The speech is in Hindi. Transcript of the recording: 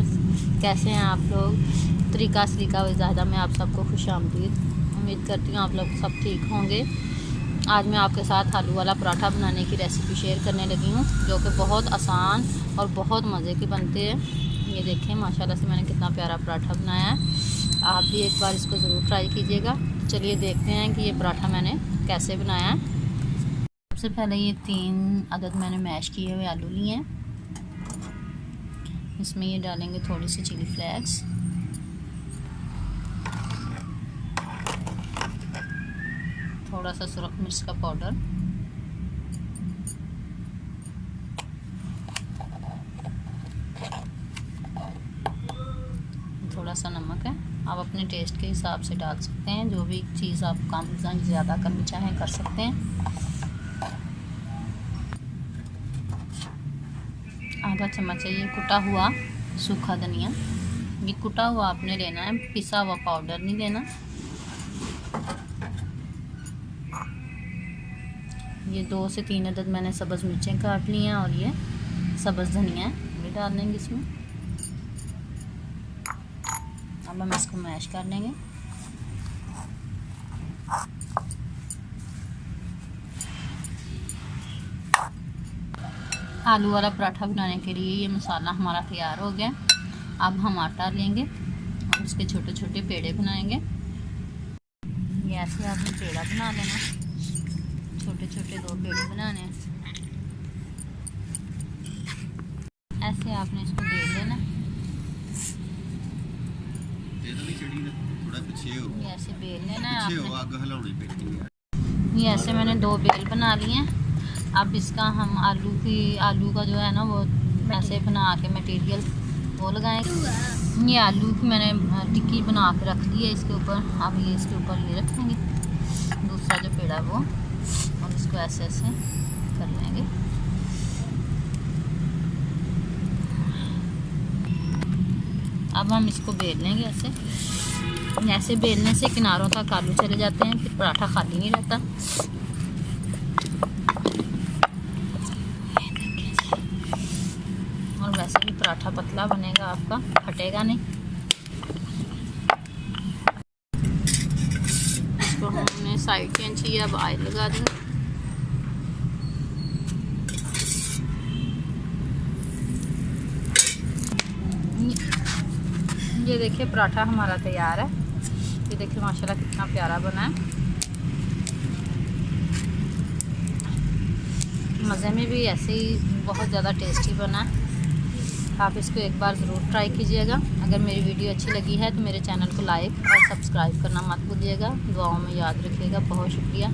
व्यूअर्स, कैसे हैं आप लोग। तरीका सलीका वज़ादा में आप सबको खुशामदीद। उम्मीद करती हूँ आप लोग सब ठीक होंगे। आज मैं आपके साथ आलू वाला पराठा बनाने की रेसिपी शेयर करने लगी हूँ, जो कि बहुत आसान और बहुत मज़े के बनते हैं। ये देखें माशाल्लाह से मैंने कितना प्यारा पराठा बनाया है। आप भी एक बार इसको ज़रूर ट्राई कीजिएगा। चलिए देखते हैं कि ये पराठा मैंने कैसे बनाया है। सबसे पहले ये 3 अदद मैंने मैश किए हुए आलू लिए हैं। इसमें ये डालेंगे थोड़ी सी चिली फ्लेक्स, थोड़ा सा सुरख मिर्च का पाउडर, थोड़ा सा नमक है। आप अपने टेस्ट के हिसाब से डाल सकते हैं, जो भी चीज़ आप कम ज़्यादा करनी चाहें कर सकते हैं। आधा चम्मच है ये कुटा हुआ सूखा धनिया। ये कुटा हुआ आपने लेना है, पिसा हुआ पाउडर नहीं लेना। ये 2 से 3 अदद मैंने सब्ज़ मिर्चें काट ली हैं और ये सब्ज़ धनिया है, ये डाल देंगे इसमें। अब हम इसको मैश कर लेंगे। आलू वाला पराठा बनाने के लिए ये मसाला हमारा तैयार हो गया। अब हम आटा लेंगे और उसके छोटे छोटे पेड़े बनाएंगे। ये ऐसे आपने पेड़ा बना लेना, छोटे छोटे 2 पेड़े बनाने हैं। ऐसे आपने इसको बेल लेना। ये ऐसे बेल लेना है आपने। ये ऐसे मैंने 2 बेल बना लिए हैं। अब इसका हम आलू का जो है ना वो ऐसे बना के मटेरियल वो लगाएंगे। ये आलू की मैंने टिक्की बना के रख ली है इसके ऊपर। अब ये इसके ऊपर ये रखेंगे दूसरा जो पेड़ा वो, और इसको ऐसे ऐसे कर लेंगे। अब हम इसको बेल लेंगे ऐसे बेलने से किनारों तक आलू चले जाते हैं, फिर पराठा खाली नहीं रहता। और वैसे भी पराठा पतला बनेगा आपका, फटेगा नहीं। इसको हमने साइड चेंज किया, अब ऑयल लगा देंगे। ये देखिए पराठा हमारा तैयार है। ये देखिए माशाल्लाह कितना प्यारा बना है। मज़े में भी ऐसे ही बहुत ज़्यादा टेस्टी बना है। आप इसको एक बार ज़रूर ट्राई कीजिएगा। अगर मेरी वीडियो अच्छी लगी है तो मेरे चैनल को लाइक और सब्सक्राइब करना मत भूलिएगा। दुआओं में याद रखिएगा। बहुत शुक्रिया।